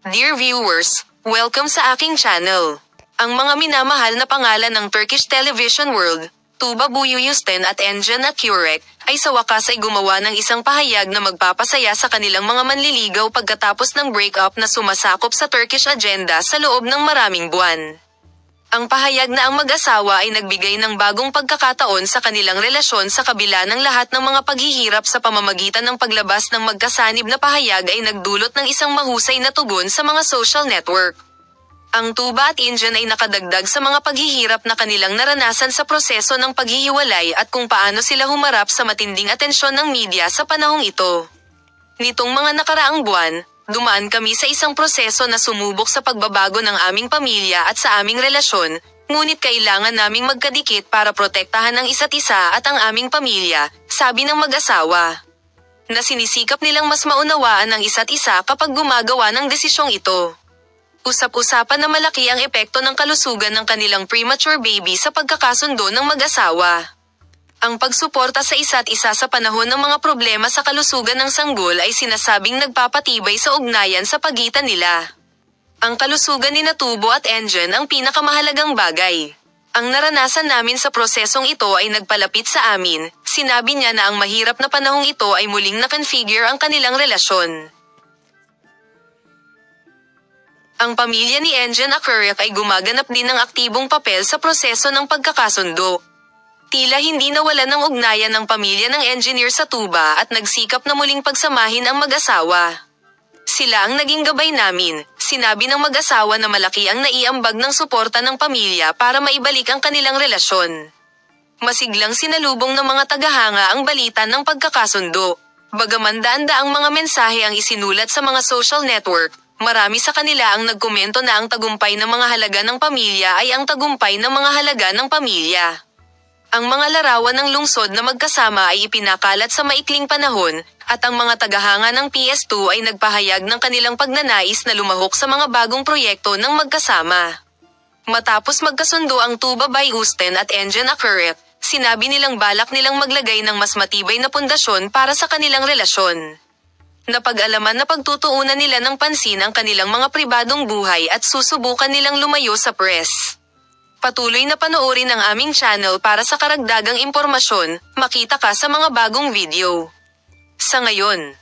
Dear viewers, welcome sa aking channel. Ang mga minamahal na pangalan ng Turkish television world, Tuba Büyüküstün at Engin Akyürek, ay sa wakas ay gumawa ng isang pahayag na magpapasaya sa kanilang mga manliligaw pagkatapos ng breakup na sumasakop sa Turkish agenda sa loob ng maraming buwan. Ang pahayag na ang mag-asawa ay nagbigay ng bagong pagkakataon sa kanilang relasyon sa kabila ng lahat ng mga paghihirap sa pamamagitan ng paglabas ng magkasanib na pahayag ay nagdulot ng isang mahusay na tugon sa mga social network. Ang Tuba at Engin ay nakadagdag sa mga paghihirap na kanilang naranasan sa proseso ng paghihiwalay at kung paano sila humarap sa matinding atensyon ng media sa panahong ito. Nitong mga nakaraang buwan, dumaan kami sa isang proseso na sumubok sa pagbabago ng aming pamilya at sa aming relasyon, ngunit kailangan naming magkadikit para protektahan ang isa't isa at ang aming pamilya, sabi ng mag-asawa. Na sinisikap nilang mas maunawaan ang isa't isa kapag gumagawa ng desisyong ito. Usap-usapan na malaki ang epekto ng kalusugan ng kanilang premature baby sa pagkakasundo ng mag-asawa. Ang pagsuporta sa isa't isa sa panahon ng mga problema sa kalusugan ng sanggol ay sinasabing nagpapatibay sa ugnayan sa pagitan nila. Ang kalusugan ni Tuba at Engin ang pinakamahalagang bagay. Ang naranasan namin sa prosesong ito ay nagpalapit sa amin, sinabi niya na ang mahirap na panahong ito ay muling na-configure ang kanilang relasyon. Ang pamilya ni Engin Akyürek ay gumaganap din ng aktibong papel sa proseso ng pagkakasundo. Tila hindi nawalan ng ugnayan ng pamilya ng engineer sa Tuba at nagsikap na muling pagsamahin ang mag-asawa. Sila ang naging gabay namin, sinabi ng mag-asawa na malaki ang naiambag ng suporta ng pamilya para maibalik ang kanilang relasyon. Masiglang sinalubong ng mga tagahanga ang balita ng pagkakasundo. Bagaman daan-daang mga mensahe ang isinulat sa mga social network, marami sa kanila ang nagkomento na ang tagumpay ng mga halaga ng pamilya ay ang tagumpay ng mga halaga ng pamilya. Ang mga larawan ng lungsod na magkasama ay ipinakalat sa maikling panahon, at ang mga tagahanga ng PS2 ay nagpahayag ng kanilang pagnanais na lumahok sa mga bagong proyekto ng magkasama. Matapos magkasundo ang Tuba Büyüküstün at Engin Akyürek, sinabi nilang balak nilang maglagay ng mas matibay na pundasyon para sa kanilang relasyon. Napag-alaman na pagtutuunan nila ng pansin ang kanilang mga pribadong buhay at susubukan nilang lumayo sa press. Patuloy na panoorin ang aming channel para sa karagdagang impormasyon, makita ka sa mga bagong video. Sa ngayon.